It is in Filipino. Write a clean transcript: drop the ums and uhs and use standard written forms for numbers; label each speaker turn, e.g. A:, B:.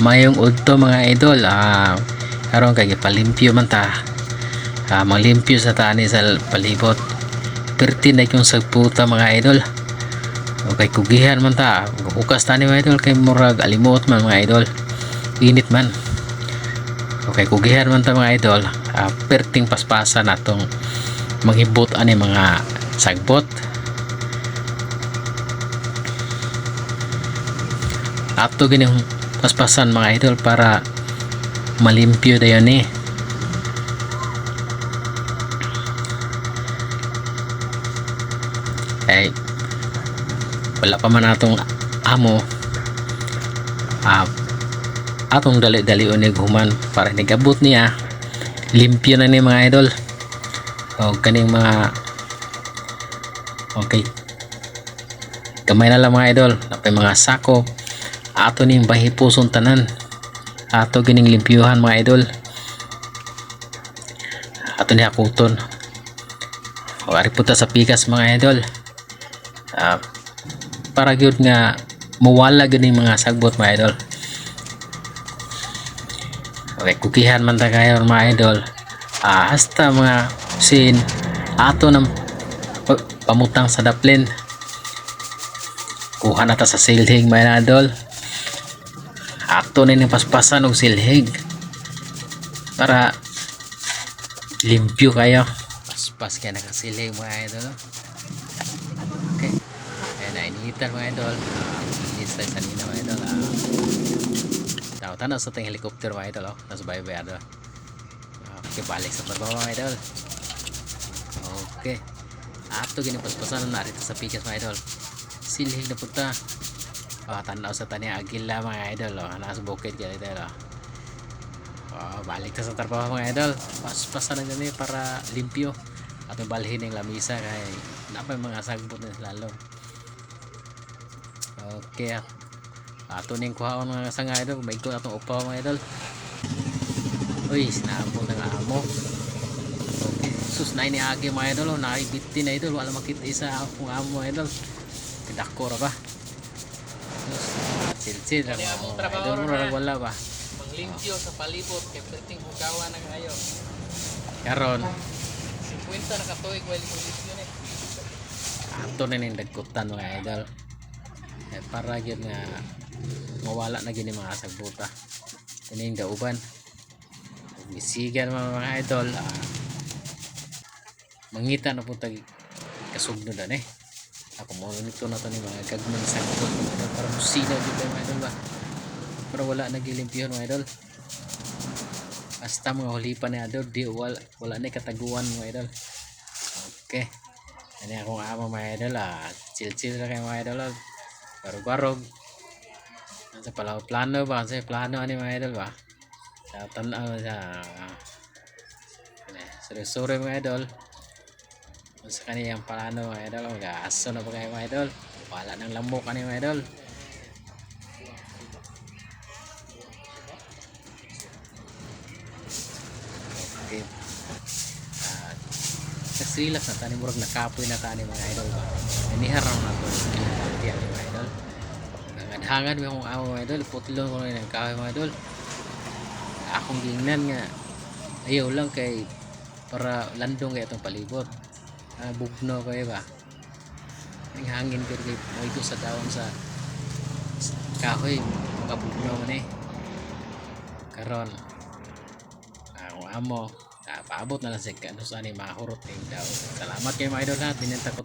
A: Mayong udto mga idol, karon kay gipalimpyo man ta. Manglimpyo sa tani sa palibot. Perti na yung sagputa mga idol. Okay, kugihan man ta. Ukas tani mga idol kay murag alimot man mga idol. Init man. Okay, kugihan man ta mga idol. Perting paspasan natong manghibot ani mga sagbot. Ato gini paspasan mga idol para malimpyo dayon ni. Ay wala pa man atong amo atong dali-dali unig human para nigabot niya limpyo na ni mga idol. O kaning mga okay gamay na lang mga idol napay mga sako ato ning bahipuson tanan ato gining limpyuhan mga idol ato ni hakuton o ari punta sa pikas mga idol para gyud nga mawala ganing mga sagbot mga idol. Okay, kukihan man ta kayo mga idol. Hasta mga sin ato ng pamutang sa daplin. Kuha na ta sa silhig mga idol. Ato na yung paspasan og silhig para limpyo kayo. Paspas kaya nakasilhig mga idol. Okay. Ayan na inihitan mga idol. Inihitan sa nina mga idol. Tanaw sa ting helicopter mga idol. Nasa bayo-bayo. Okay, balik sa trabaho mga idol. Okay. Ato ginipaspasan na narito sa pikas mga idol. Silhig na punta. Tanaw sa tani agila mga idol. Nasa bukid kaya idol. Balik ta sa trabaho mga idol. Paspasan na gani para limpyo. At balhin yung lamisa kay napay mga sagbot na lalo. Okay. Ato ning kuhaon mga sang idol. May ko atong upaw mga idol. Uy, sinabot ng amo. Okay. Sus na ini agi mga idol. Naibiti na idol. Wala makita isa akong amo mga idol. Tidako ra ba? Sil-sil ra mga idol. Mura wala ba?
B: Maglimpyo sa palibot kay perting hugawan na kayo.
A: Karon
B: 50 na katuig wali limpyo ni.
A: ato na ning dagkutan mga idol. Para gyud nga mawala na gini mga sagbuta. Kining dauban. Bisigan mga idol. Mangita na po tag kasugno dan ako mo nito na to ni mga gagmang sagbot para musina gyud mga idol ba. Para wala nagilimpyo mga idol. Basta mga hulipan ni idol di wala na kataguan mga idol. Okay. Ani akong amo mga idol chill ra kay mga idol. Barog-barog. Sa plano ba? Sa plano ani mga idol ba? Sa tanaw sa sore-sore mga idol. Sa kaniyang plano mga idol. Mag-aaso na ba kayo mga idol? Wala nang lamok ani mga idol. Okay. Relax na tani murag nakapoy na tani mga idol ba. Iniharaw na to. Diyan mga idol. Hangad mo akong amo mga idol. Putilon ko na ng kahoy mga idol. Akong gingnan nga ayaw lang kay para landong kaya itong palibot. Bugno kayo ba? Ang hangin ko kay mo ito sa dawon sa kahoy. Makabugno man karon akong amo paabot na lang sa kano sa ni mahurot ng daw. Salamat kay mga idol ha. Tinenta ko